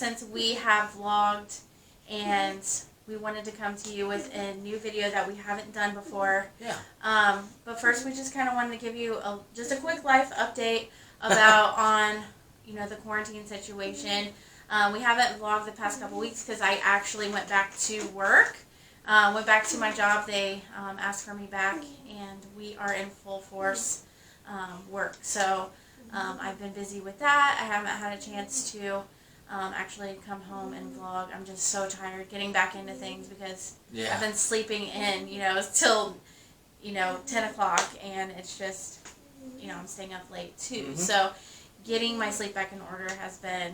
since we have vlogged and we wanted to come to you with a new video that we haven't done before. Yeah. But first we just kind of wanted to give you just a quick life update about on, the quarantine situation. We haven't vlogged the past couple weeks because I actually went back to work. Went back to my job. They asked for me back, and we are in full force work. So I've been busy with that. I haven't had a chance to actually come home and vlog. I'm just so tired getting back into things because I've been sleeping in, till 10 o'clock, and it's just, I'm staying up late too. Mm-hmm. So getting my sleep back in order has been,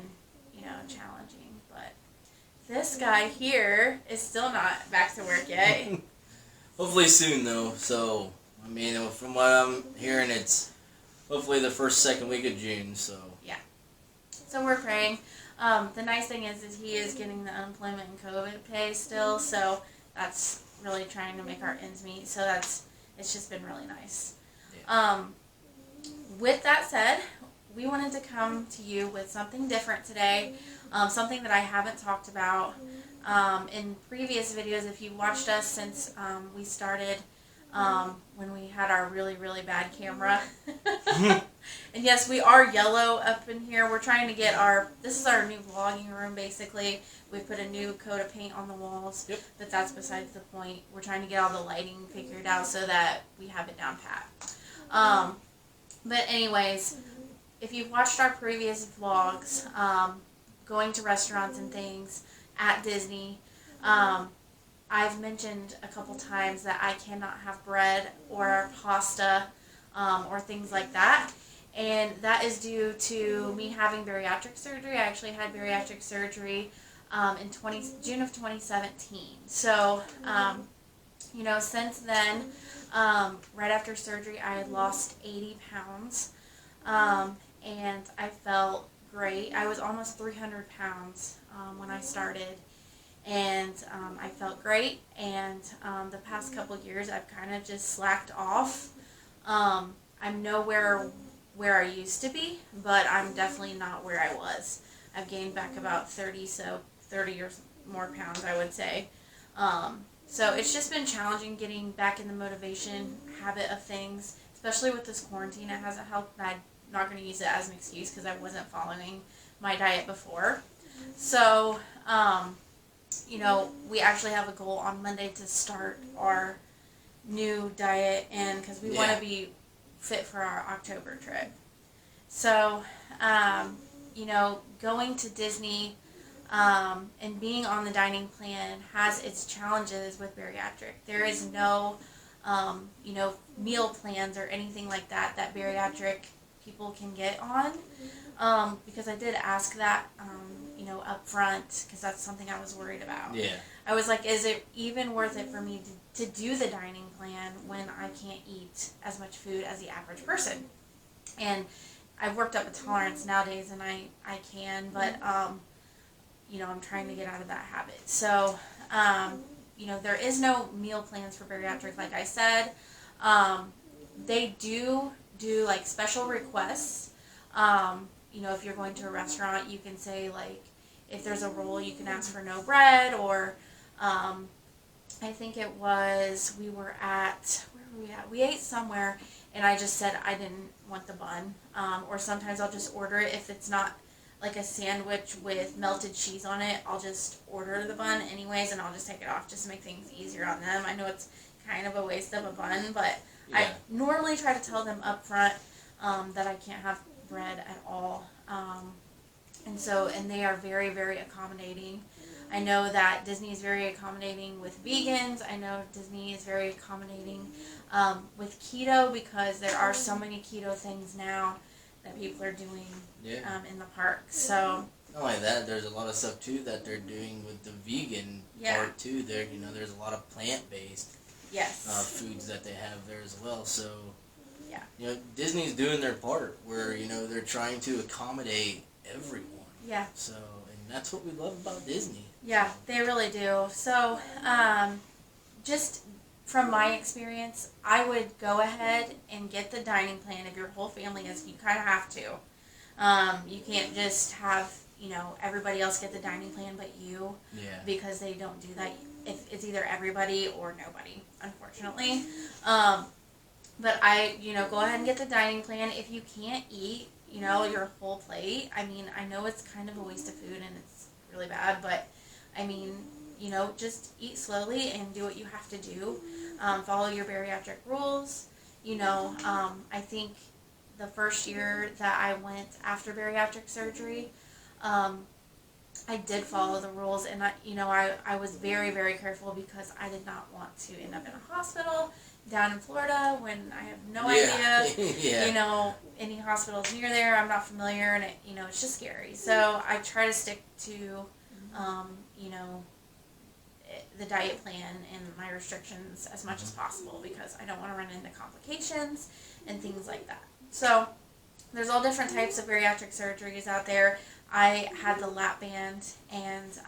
challenging. But this guy here is still not back to work yet. Hopefully soon, though. So, from what I'm hearing, it's hopefully the second week of June. So yeah. So we're praying. The nice thing is he is getting the unemployment and COVID pay still. So that's really trying to make our ends meet. So it's just been really nice. Yeah. With that said, we wanted to come to you with something different today, something that I haven't talked about in previous videos. If you watched us since we started, when we had our really, really bad camera. And yes, we are yellow up in here. We're trying to get this is our new vlogging room, basically. We put a new coat of paint on the walls, Yep. but that's besides the point. We're trying to get all the lighting figured out so that we have it down pat. But anyways, if you've watched our previous vlogs, going to restaurants and things at Disney, I've mentioned a couple times that I cannot have bread or pasta or things like that. And that is due to me having bariatric surgery. I actually had bariatric surgery in June of 2017. So, since then, right after surgery, I had lost 80 pounds. And I felt great. I was almost 300 pounds when I started, and I felt great. And the past couple of years, I've kind of just slacked off. I'm nowhere where I used to be, but I'm definitely not where I was. I've gained back about 30 or more pounds, I would say. So it's just been challenging getting back in the motivation habit of things, especially with this quarantine. It hasn't helped. I'm not going to use it as an excuse because I wasn't following my diet before. So, we actually have a goal on Monday to start our new diet, and because we want to be fit for our October trip. So, going to Disney and being on the dining plan has its challenges with bariatric. There is no, meal plans or anything like that bariatric people can get on, because I did ask that, up front, because that's something I was worried about. Yeah. I was like, is it even worth it for me to do the dining plan when I can't eat as much food as the average person? And I've worked up a tolerance nowadays, and I can, but, I'm trying to get out of that habit. So, there is no meal plans for bariatric, like I said. They do like special requests. If you're going to a restaurant, you can say, like, if there's a roll, you can ask for no bread, or I think it was, where were we at? We ate somewhere, and I just said I didn't want the bun. Or sometimes I'll just order it. If it's not like a sandwich with melted cheese on it, I'll just order the bun anyways, and I'll just take it off just to make things easier on them. I know it's kind of a waste of a bun, but I normally try to tell them up front that I can't have bread at all. And they are very, very accommodating. I know that Disney is very accommodating with vegans. I know Disney is very accommodating with keto, because there are so many keto things now that people are doing in the park. So not only that, there's a lot of stuff too that they're doing with the vegan part too. There's a lot of plant-based foods that they have there as well. So Disney's doing their part where they're trying to accommodate everyone. Yeah. So, and that's what we love about Disney. Yeah, they really do. So, just from my experience, I would go ahead and get the dining plan if your whole family is. You kind of have to. You can't just have, everybody else get the dining plan but you. Yeah. Because they don't do that. If it's either everybody or nobody, unfortunately. But I, go ahead and get the dining plan. If you can't eat, your whole plate, I mean, I know it's kind of a waste of food and it's really bad, but I mean, just eat slowly and do what you have to do. Follow your bariatric rules. I think the first year that I went after bariatric surgery, I did follow the rules, and I was very, very careful because I did not want to end up in a hospital down in Florida when I have no idea, any hospitals near there. I'm not familiar, and it's just scary. So I try to stick to, the diet plan and my restrictions as much as possible because I don't want to run into complications and things like that. So there's all different types of bariatric surgeries out there. I had the lap band, and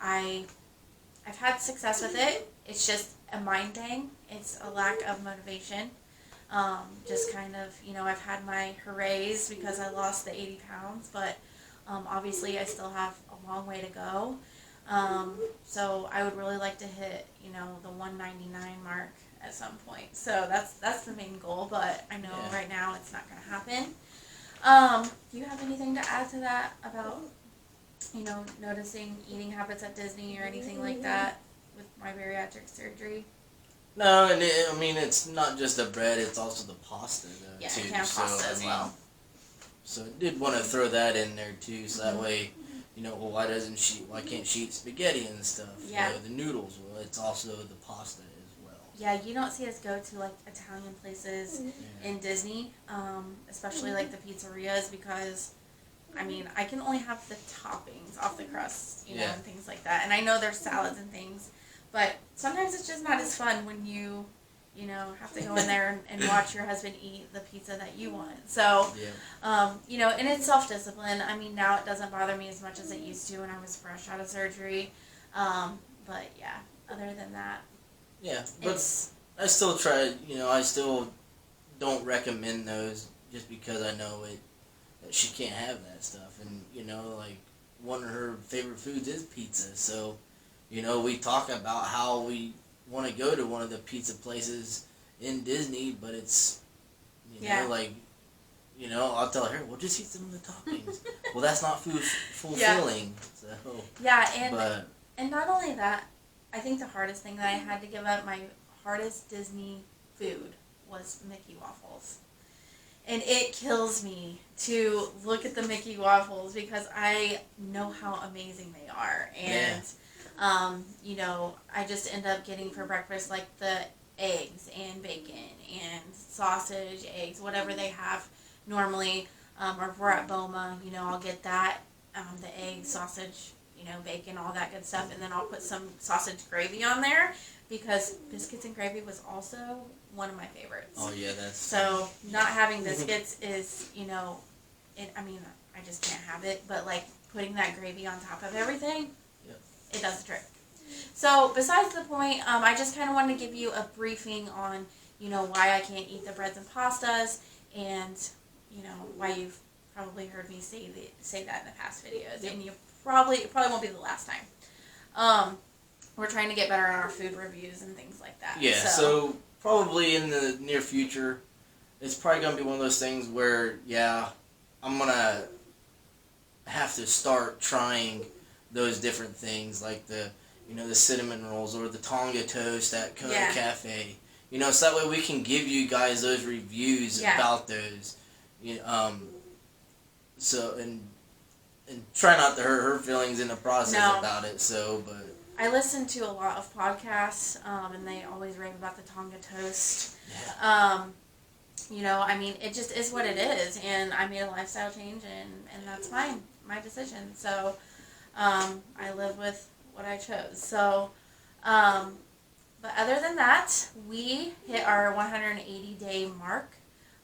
I've had success with it. It's just a mind thing. It's a lack of motivation. Just kind of, I've had my hoorays because I lost the 80 pounds, but obviously I still have a long way to go. So I would really like to hit, the 199 mark at some point. So that's the main goal, but I know right now it's not going to happen. Do you have anything to add to that about, noticing eating habits at Disney or anything like that with my bariatric surgery? No, and it's not just the bread; it's also the pasta though, too. Yeah, pasta as well. So I did want to throw that in there too, so that way, why can't she eat spaghetti and stuff? Yeah. The noodles. Well, it's also the pasta as well. Yeah, you don't see us go to like Italian places in Disney, especially like the pizzerias, because I can only have the toppings off the crust, and things like that. And I know there's salads and things, but sometimes it's just not as fun when you have to go in there and watch your husband eat the pizza that you want. So, and it's self-discipline. Now it doesn't bother me as much as it used to when I was fresh out of surgery. But yeah, other than that. Yeah, but I still try, I still don't recommend those just because I know that she can't have that stuff. And, one of her favorite foods is pizza. So, we talk about how we want to go to one of the pizza places in Disney, but it's, I'll tell her, well, just eat some of the toppings. Well, that's not food fulfilling. So, and not only that, I think the hardest thing that I had to give up, my hardest Disney food, was Mickey waffles. And it kills me to look at the Mickey waffles because I know how amazing they are. And, I just end up getting for breakfast like the eggs and bacon and sausage, eggs, whatever they have normally. Or if we're at Boma, I'll get that, the egg, sausage, bacon, all that good stuff. And then I'll put some sausage gravy on there because biscuits and gravy was also one of my favorites. Oh, yeah, that's... So, not having biscuits is, I just can't have it. But, putting that gravy on top of everything, it does the trick. So, besides the point, I just kind of wanted to give you a briefing on, why I can't eat the breads and pastas and, why you've probably heard me say that in the past videos. Yep. And it probably won't be the last time. We're trying to get better on our food reviews and things like that. Yeah, so probably in the near future, it's probably going to be one of those things where, I'm going to have to start trying those different things like the cinnamon rolls or the Tonga toast at Cafe. So that way we can give you guys those reviews about those. So, and try not to hurt her feelings in the process about it, but... I listen to a lot of podcasts, and they always rave about the Tonga toast. Yeah. It just is what it is, and I made a lifestyle change, and that's fine, my decision. So, I live with what I chose. So, but other than that, we hit our 180-day mark.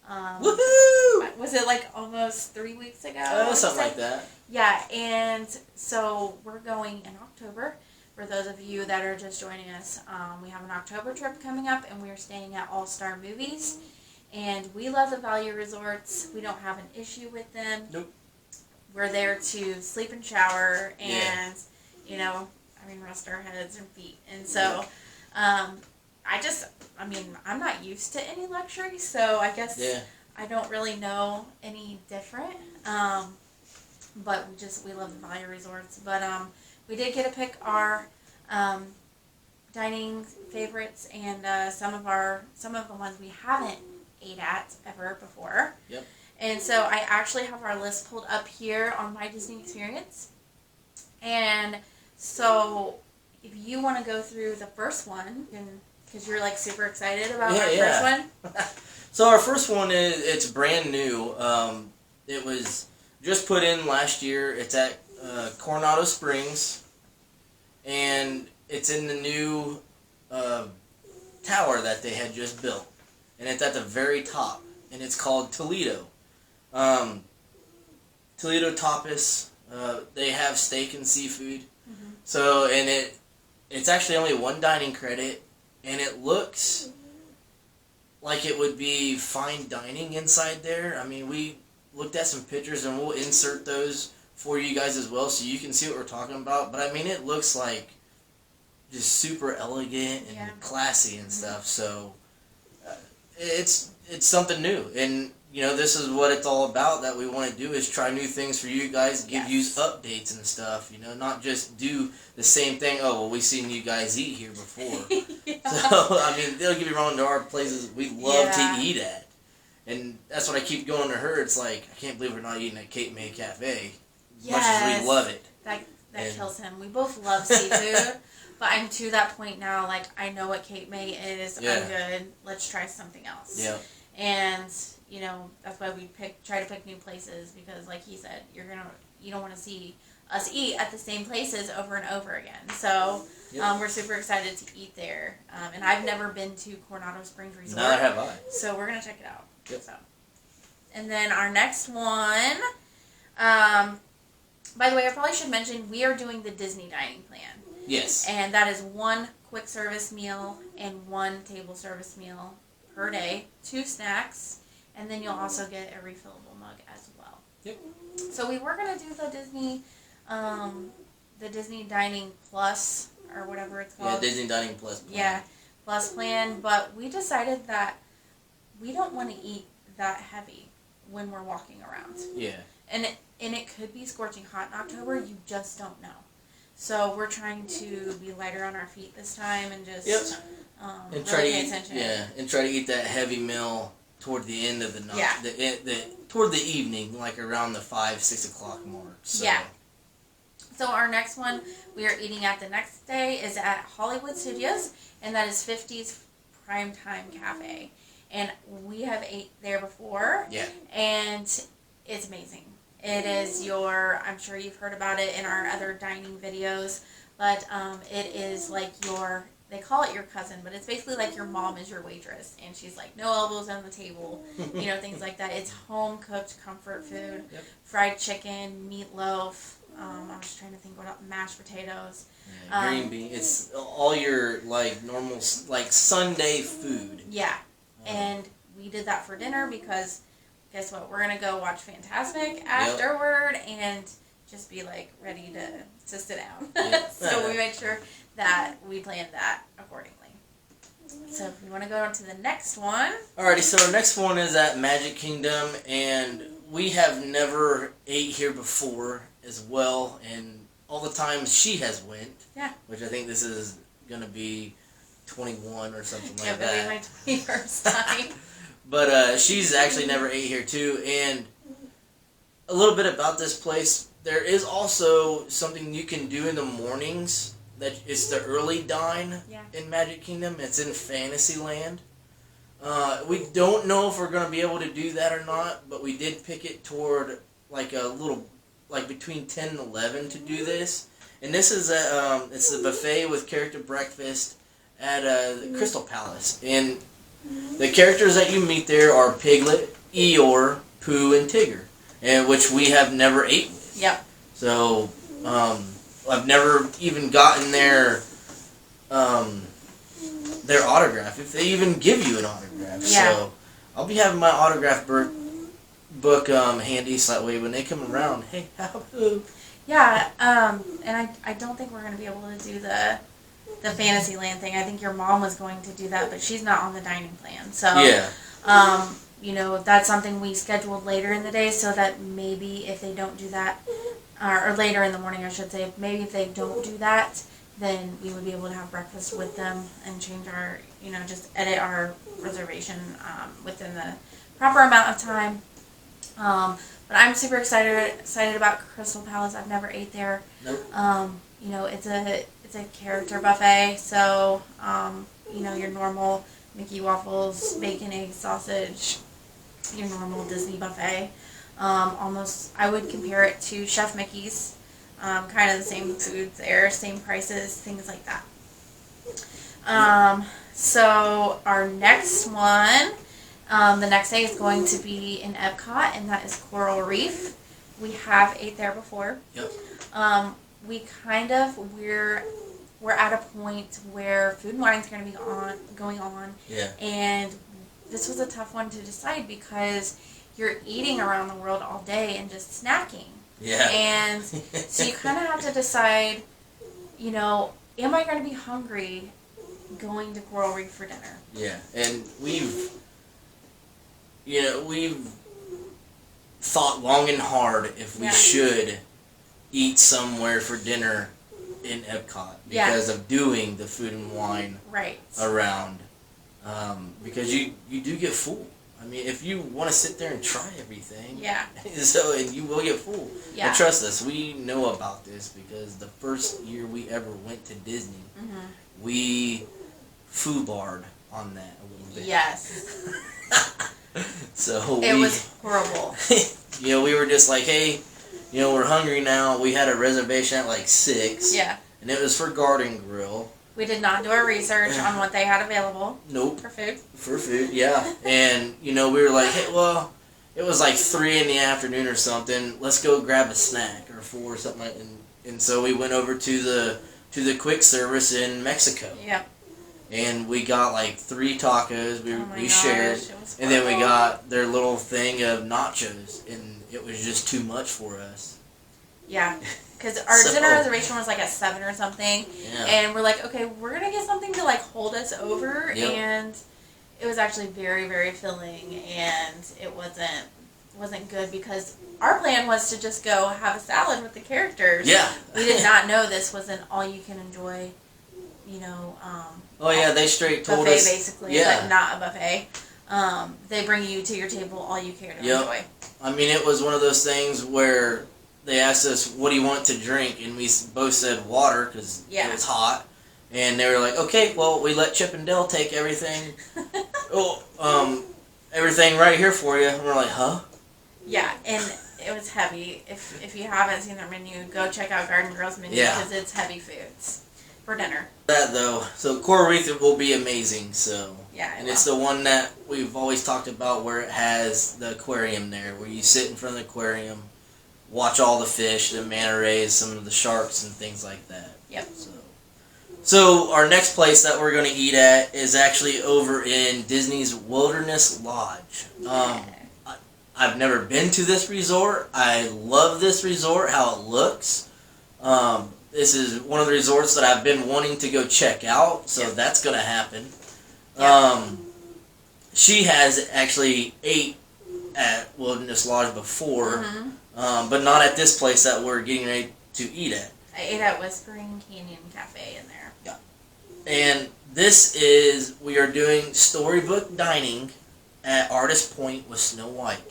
Woohoo! Was it almost 3 weeks ago? Something like that. Yeah, and so we're going in October. For those of you that are just joining us, we have an October trip coming up, and we are staying at All Star Movies. And we love the value resorts. We don't have an issue with them. Nope. we're there to sleep and shower and, you know, rest our heads and feet. And so, I'm not used to any luxury, so I guess I don't really know any different. But we love the value resorts. But we did get to pick our dining favorites and some of the ones we haven't ate at ever before. Yep. And so I actually have our list pulled up here on My Disney Experience. And so if you want to go through the first one, because you're like super excited about our first one. So our first one it's brand new. It was just put in last year. It's at Coronado Springs, and it's in the new tower that they had just built, and it's at the very top, and it's called Toledo. Toledo Tapas. They have steak and seafood. Mm-hmm. So, and it's actually only one dining credit, and it looks like it would be fine dining inside there. I mean, we looked at some pictures, and we'll insert those for you guys as well, so you can see what we're talking about. But I mean, it looks like just super elegant and classy and stuff. So it's something new, and you know, this is what it's all about. That we want to do is try new things for you guys, give you updates and stuff. You know, not just do the same thing. Oh, well, we've seen you guys eat here before. So I mean, don't get me wrong. There are places we love to eat at, and that's what I keep going to her. It's like, I can't believe we're not eating at Cape May Cafe, much as we love it. That kills him. We both love seafood. But I'm to that point now, like, I know what Cape May is. I'm good. Let's try something else. Yeah. And, you know, that's why we try to pick new places, because, like he said, you don't want to see us eat at the same places over and over again. So, we're super excited to eat there. And I've never been to Coronado Springs Resort. Neither have I. So we're going to check it out. Yep. So. And then our next one, by the way, I probably should mention, we are doing the Disney dining plan. Yes. And that is one quick service meal and one table service meal per day, 2 snacks, and then you'll also get a refillable mug as well. Yep. So we were gonna do the Disney Dining Plus, or whatever it's called. Yeah, Disney Dining Plus plan. Yeah, Plus plan, but we decided that we don't want to eat that heavy when we're walking around. Yeah. And it could be scorching hot in October. You just don't know. So we're trying to be lighter on our feet this time and just and really pay attention. And try to eat that heavy meal toward the end of the night. Yeah. Toward the evening, like around the 5-6 o'clock mark. So. Yeah. So our next one we are eating at the next day is at Hollywood Studios, and that is 50's Primetime Cafe. And we have ate there before. Yeah. And it's amazing. It is I'm sure you've heard about it in our other dining videos, but it is like they call it your cousin, but it's basically like your mom is your waitress, and she's like, no elbows on the table, you know, things like that. It's home-cooked comfort food, fried chicken, meatloaf, I was trying to think what else, mashed potatoes. Yeah, green bean. It's all your, like, normal, like, Sunday food. Yeah, and we did that for dinner because... guess what? We're going to go watch Fantasmic afterward and just be, like, ready to sit down. Yep. So we made sure that we planned that accordingly. So if you want to go on to the next one. Alrighty, so our next one is at Magic Kingdom, and we have never ate here before as well, and all the times she has went, which I think this is going to be 21 or something like that. Yeah, it'll be my 21st time. But she's actually never ate here too, and a little bit about this place. There is also something you can do in the mornings. That it's the early dine in Magic Kingdom. It's in Fantasyland. We don't know if we're going to be able to do that or not, but we did pick it toward like a little, like between 10 and 11 to do this. And this is it's a buffet with character breakfast at the Crystal Palace. And the characters that you meet there are Piglet, Eeyore, Pooh, and Tigger, and which we have never ate with. Yep. So, I've never even gotten their autograph, if they even give you an autograph. Yeah. So, I'll be having my autograph book handy so that way when they come around, hey, hello. Yeah, and I don't think we're going to be able to do the Fantasyland thing. I think your mom was going to do that, but she's not on the dining plan. So, yeah. That's something we scheduled later in the day so that maybe if they don't do that, or later in the morning, I should say, maybe if they don't do that, then we would be able to have breakfast with them and change our, just edit our reservation within the proper amount of time. But I'm super excited about Crystal Palace. I've never ate there. Nope. It's a character buffet, so your normal Mickey waffles, bacon, egg, sausage, your normal Disney buffet. Almost, I would compare it to Chef Mickey's. Kind of the same foods there, same prices, things like that. So our next one. The next day is going to be in Epcot, and that is Coral Reef. We have ate there before. Yep. We're at a point where Food and Wine is going to be going on. Yeah. And this was a tough one to decide because you're eating around the world all day and just snacking. Yeah. And so you kind of have to decide, am I going to be hungry going to Coral Reef for dinner? Yeah, and we've thought long and hard if we should eat somewhere for dinner in Epcot because of doing the Food and Wine around. Because you do get full. I mean, if you want to sit there and try everything, and you will get full. Yeah. And trust us, we know about this because the first year we ever went to Disney, we foobarred on that a little bit. Yes. So it was horrible. We were just like, hey, we're hungry now. We had a reservation at like 6. Yeah. And it was for Garden Grill. We did not do our research on what they had available. Nope. For food. For food, yeah. And, we were like, hey, well, it was like 3 in the afternoon or something. Let's go grab a snack or 4 or something like that. And so we went over to the quick service in Mexico. Yep. And we got like 3 tacos. We shared. And then we got their little thing of nachos. And it was just too much for us. Yeah. Because our dinner reservation was like at 7 or something. Yeah. And we're like, okay, we're going to get something to like hold us over. Yep. And it was actually very, very filling. And it wasn't good because our plan was to just go have a salad with the characters. Yeah. We did not know this was an all-you-can-enjoy, they straight told buffet us. Basically, but not a buffet. They bring you to your table all you care to enjoy. I mean, it was one of those things where they asked us, what do you want to drink? And we both said water because it was hot. And they were like, okay, well, we let Chip and Dale take everything. Everything right here for you. And we're like, huh? Yeah, and it was heavy. If you haven't seen their menu, go check out Garden Grill's menu because it's heavy foods for dinner. That though, so Coral Reef will be amazing. So and it's the one that we've always talked about where it has the aquarium there, where you sit in front of the aquarium, watch all the fish, the manta rays, some of the sharks and things like that. Yep. So our next place that we're going to eat at is actually over in Disney's Wilderness Lodge. I've never been to this resort. I love this resort, how it looks. This is one of the resorts that I've been wanting to go check out, so that's going to happen. Yep. She has actually ate at Wilderness Lodge before, but not at this place that we're getting ready to eat at. I ate at Whispering Canyon Cafe in there. Yeah. And we are doing Storybook Dining at Artist Point with Snow White.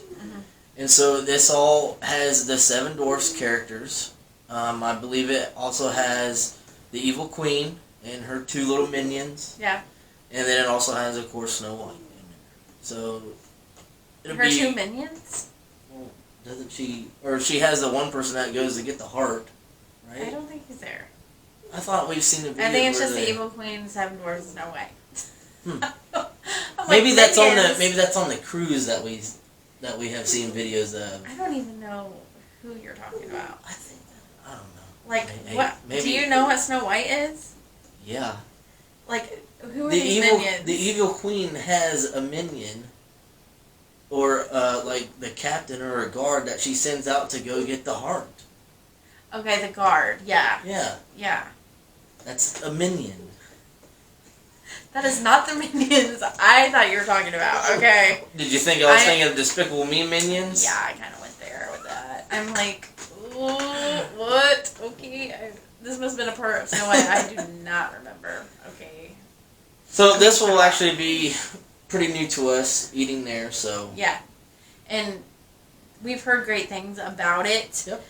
And so this all has the 7 Dwarfs characters. I believe it also has the Evil Queen and her 2 little minions. Yeah. And then it also has, of course, Snow White in there. So her 2 minions? Well, doesn't she? Or she has the one person that goes to get the heart, right? I don't think he's there. I thought we've seen the video. I think it's just the Evil Queen, 7 Dwarfs, Snow White. Maybe that's on the cruise that we have seen videos of. I don't even know who you're talking about. I don't know. Like, what? Maybe. Do you know what Snow White is? Yeah. Like, who are these minions? The Evil Queen has a minion. or like the captain or a guard that she sends out to go get the heart. Okay, the guard. Yeah. Yeah. Yeah. That's a minion. That is not the Minions I thought you were talking about. Okay. Did you think I was thinking of Despicable Me Minions? Yeah, I kind of went there with that. I'm like, what? Okay. This must have been a part of Snow White I do not remember. Okay. So this will actually be pretty new to us, eating there, so. Yeah. And we've heard great things about it. Yep.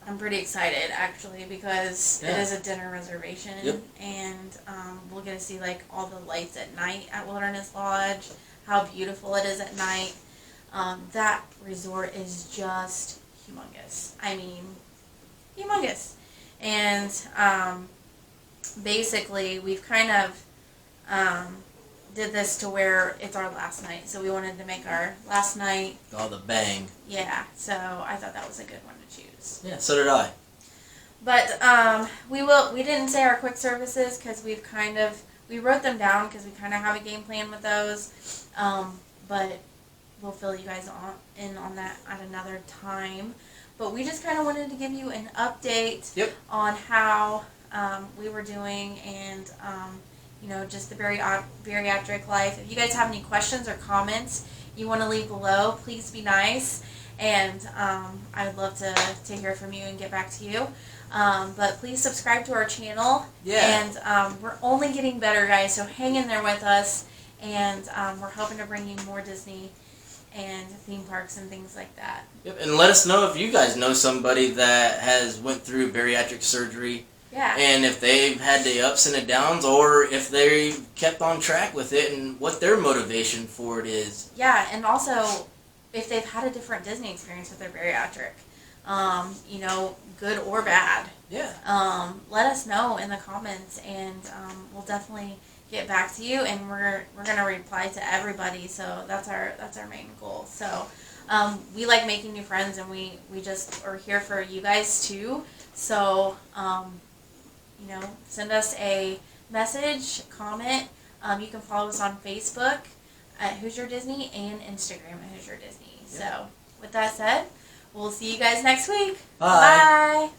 I'm pretty excited, actually, because it is a dinner reservation. Yep. And we'll get to see, like, all the lights at night at Wilderness Lodge, how beautiful it is at night. That resort is just humongous. I mean, humongous. And basically, we've kind of did this to where it's our last night. So we wanted to make our last night. Oh, the bang. Yeah, so I thought that was a good one to choose. Yeah, so did I. But we didn't say our quick services because we wrote them down because we kind of have a game plan with those. But we'll fill you guys in on that at another time. But we just kind of wanted to give you an update on how we were doing and just the bariatric life. If you guys have any questions or comments you want to leave below, please be nice. And I would love to hear from you and get back to you. But please subscribe to our channel. Yeah. And we're only getting better, guys, so hang in there with us. And we're hoping to bring you more Disney and theme parks and things like that. Yep, and let us know if you guys know somebody that has went through bariatric surgery. Yeah. And if they've had the ups and the downs, or if they kept on track with it, and what their motivation for it is. Yeah, and also if they've had a different Disney experience with their bariatric, good or bad. Yeah. Let us know in the comments, and we'll definitely get back to you, and we're gonna reply to everybody. So that's our main goal. So we like making new friends, and we just are here for you guys too. So send us a message, comment. You can follow us on Facebook at Who's Your Disney and Instagram at Who's Your Disney. So with that said, we'll see you guys next week. Bye. Bye.